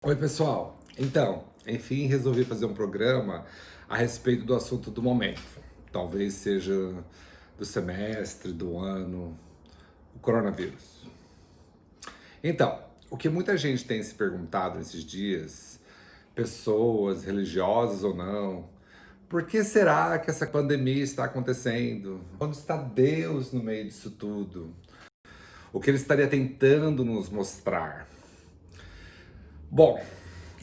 Oi, pessoal. Então, enfim, resolvi fazer um programa a respeito do assunto do momento. Talvez seja do semestre, do ano, o coronavírus. Então, o que muita gente tem se perguntado nesses dias, pessoas religiosas ou não, por que será que essa pandemia está acontecendo? Onde está Deus no meio disso tudo? O que ele estaria tentando nos mostrar? Bom,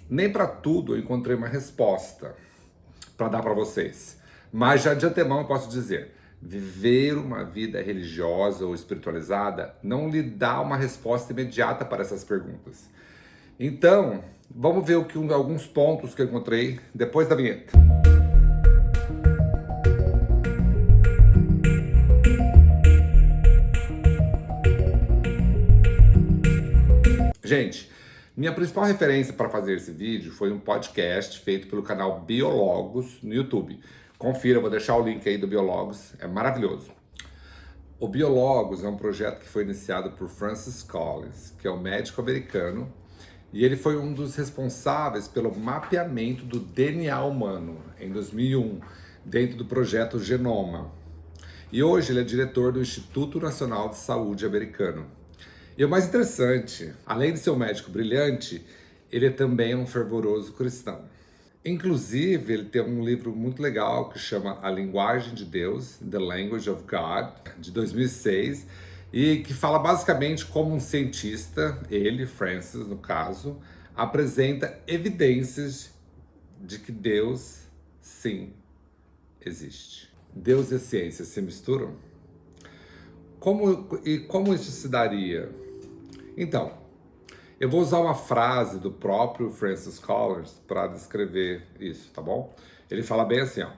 nem para tudo eu encontrei uma resposta para dar para vocês. Mas já de antemão eu posso dizer, viver uma vida religiosa ou espiritualizada não lhe dá uma resposta imediata para essas perguntas. Então, vamos ver alguns pontos que eu encontrei depois da vinheta. Gente, minha principal referência para fazer esse vídeo foi um podcast feito pelo canal Biologos no YouTube. Confira, eu vou deixar o link aí do Biologos, é maravilhoso. O Biologos é um projeto que foi iniciado por Francis Collins, que é um médico americano, e ele foi um dos responsáveis pelo mapeamento do DNA humano em 2001, dentro do projeto Genoma. E hoje ele é diretor do Instituto Nacional de Saúde americano. E o mais interessante, além de ser um médico brilhante, ele é também um fervoroso cristão. Inclusive, ele tem um livro muito legal que chama A Linguagem de Deus, The Language of God, de 2006, e que fala basicamente como um cientista, ele, Francis, no caso, apresenta evidências de que Deus, sim, existe. Deus e a ciência se misturam? Como isso se daria? Então, eu vou usar uma frase do próprio Francis Collins para descrever isso, tá bom? Ele fala bem assim, ó: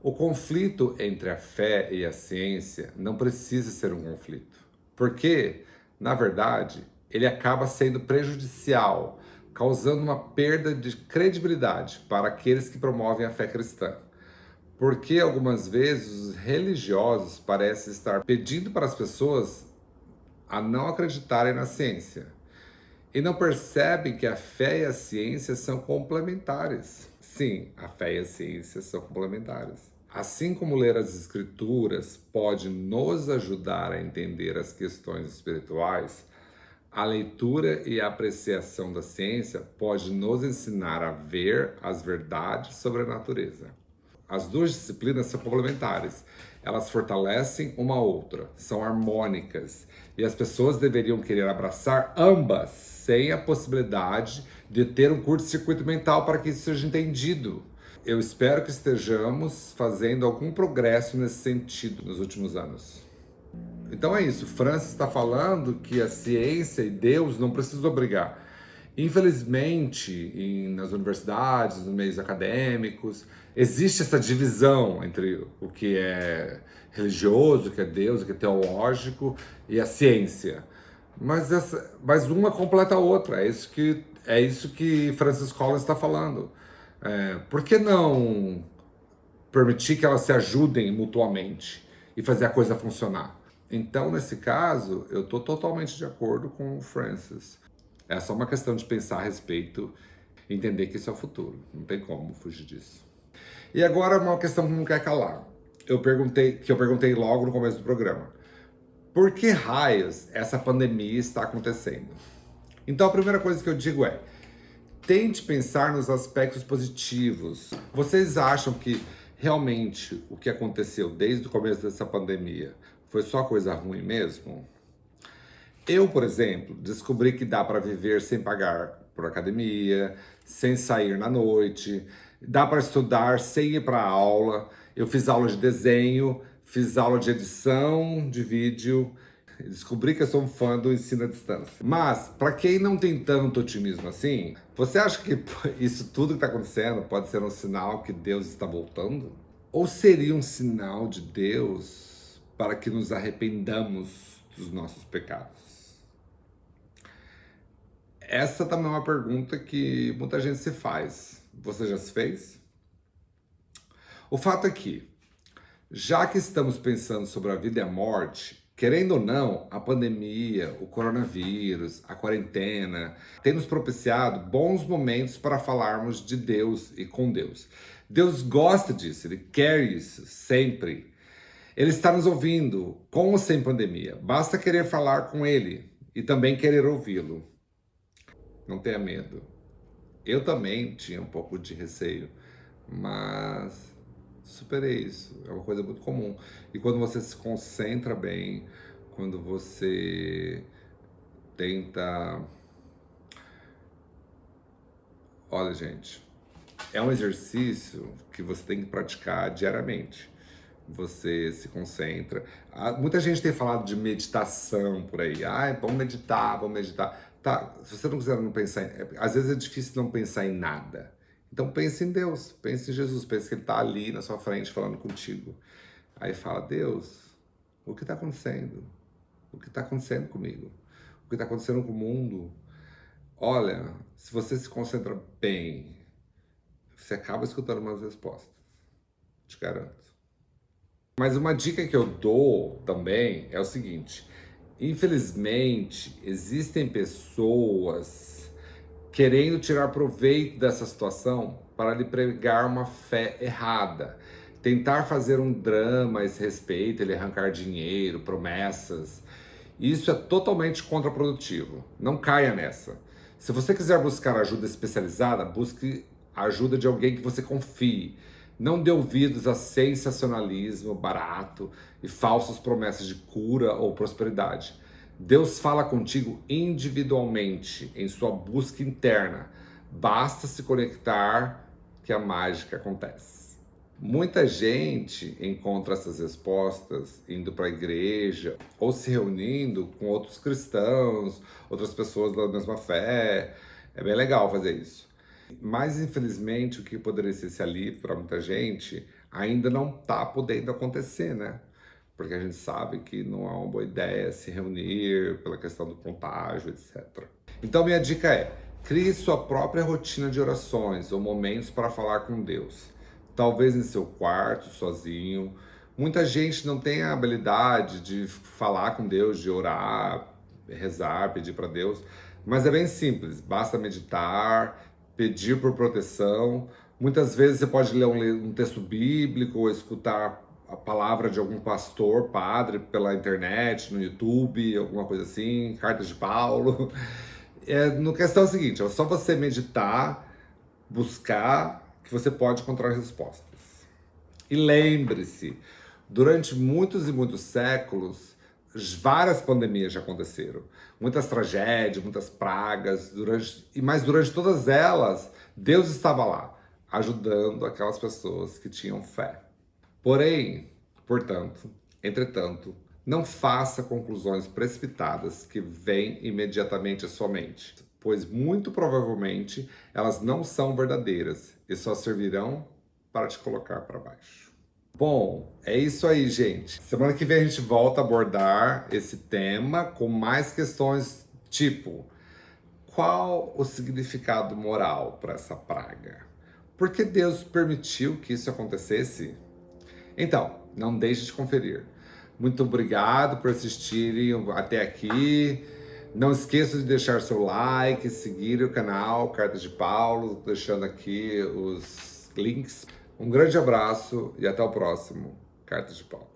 o conflito entre a fé e a ciência não precisa ser um conflito, porque, na verdade, ele acaba sendo prejudicial, causando uma perda de credibilidade para aqueles que promovem a fé cristã. Porque algumas vezes os religiosos parecem estar pedindo para as pessoas a não acreditarem na ciência e não percebem que a fé e a ciência são complementares. Sim, a fé e a ciência são complementares. Assim como ler as escrituras pode nos ajudar a entender as questões espirituais, a leitura e a apreciação da ciência pode nos ensinar a ver as verdades sobre a natureza. As duas disciplinas são complementares, elas fortalecem uma a outra, são harmônicas, e as pessoas deveriam querer abraçar ambas, sem a possibilidade de ter um curto-circuito mental para que isso seja entendido. Eu espero que estejamos fazendo algum progresso nesse sentido nos últimos anos. Então é isso, Francis está falando que a ciência e Deus não precisam obrigar. Infelizmente, nas universidades, nos meios acadêmicos, existe essa divisão entre o que é religioso, o que é Deus, o que é teológico e a ciência. Mas uma completa a outra, é isso que Francis Collins está falando. Por que não permitir que elas se ajudem mutuamente e fazer a coisa funcionar? Então, nesse caso, eu estou totalmente de acordo com o Francis. É só uma questão de pensar a respeito e entender que isso é o futuro. Não tem como fugir disso. E agora uma questão que não quer calar. Eu perguntei logo no começo do programa. Por que raios essa pandemia está acontecendo? Então a primeira coisa que eu digo é: tente pensar nos aspectos positivos. Vocês acham que realmente o que aconteceu desde o começo dessa pandemia foi só coisa ruim mesmo? Eu, por exemplo, descobri que dá para viver sem pagar por academia, sem sair na noite, dá para estudar sem ir para aula. Eu fiz aula de desenho, fiz aula de edição de vídeo, descobri que eu sou um fã do ensino à distância. Mas, para quem não tem tanto otimismo assim, você acha que isso tudo que está acontecendo pode ser um sinal que Deus está voltando? Ou seria um sinal de Deus para que nos arrependamos dos nossos pecados? Essa também é uma pergunta que muita gente se faz. Você já se fez? O fato é que, já que estamos pensando sobre a vida e a morte, Querendo ou não, a pandemia, o coronavírus, a quarentena, tem nos propiciado bons momentos para falarmos de Deus e com Deus. Deus gosta disso, Ele quer isso, sempre. Ele está nos ouvindo, com ou sem pandemia. Basta querer falar com Ele e também querer ouvi-lo. Não tenha medo. Eu também tinha um pouco de receio, mas superei isso. É uma coisa muito comum. E quando você se concentra bem, quando você tenta. Olha, gente, é um exercício que você tem que praticar diariamente. Você se concentra. Muita gente tem falado de meditação por aí. Ah, vamos meditar, vamos meditar. Tá, se você não quiser não pensar, às vezes é difícil não pensar em nada. Então pense em Deus, pense em Jesus, pense que Ele está ali na sua frente falando contigo. Aí fala, Deus, o que está acontecendo? O que está acontecendo comigo? O que está acontecendo com o mundo? Olha, se você se concentra bem, você acaba escutando umas respostas. Te garanto. Mas uma dica que eu dou também é o seguinte: infelizmente, existem pessoas querendo tirar proveito dessa situação para lhe pregar uma fé errada. Tentar fazer um drama a esse respeito, ele arrancar dinheiro, promessas. Isso é totalmente contraprodutivo. Não caia nessa. Se você quiser buscar ajuda especializada, busque a ajuda de alguém que você confie. Não dê ouvidos a sensacionalismo barato e falsas promessas de cura ou prosperidade. Deus fala contigo individualmente, em sua busca interna. Basta se conectar que a mágica acontece. Muita gente encontra essas respostas indo para a igreja ou se reunindo com outros cristãos, outras pessoas da mesma fé. É bem legal fazer isso. Mas, infelizmente, o que poderia ser esse alívio para muita gente ainda não está podendo acontecer, né? Porque a gente sabe que não é uma boa ideia se reunir pela questão do contágio, etc. Então, minha dica é: crie sua própria rotina de orações ou momentos para falar com Deus. Talvez em seu quarto, sozinho. Muita gente não tem a habilidade de falar com Deus, de orar, rezar, pedir para Deus. Mas é bem simples, basta meditar, pedir por proteção. Muitas vezes você pode ler um texto bíblico ou escutar a palavra de algum pastor, padre, pela internet, no YouTube, alguma coisa assim, cartas de Paulo. No questão é o seguinte, é só você meditar, buscar, que você pode encontrar respostas. E lembre-se, durante muitos e muitos séculos, várias pandemias já aconteceram. Muitas tragédias, muitas pragas, mas durante todas elas, Deus estava lá, ajudando aquelas pessoas que tinham fé. Porém, portanto, entretanto, não faça conclusões precipitadas que vêm imediatamente à sua mente, pois muito provavelmente elas não são verdadeiras e só servirão para te colocar para baixo. Bom, é isso aí, gente. Semana que vem a gente volta a abordar esse tema com mais questões tipo: qual o significado moral para essa praga? Por que Deus permitiu que isso acontecesse? Então, não deixe de conferir. Muito obrigado por assistirem até aqui. Não esqueça de deixar seu like, seguir o canal Cartas de Paulo, deixando aqui os links. Um grande abraço e até o próximo Cartas de Paulo.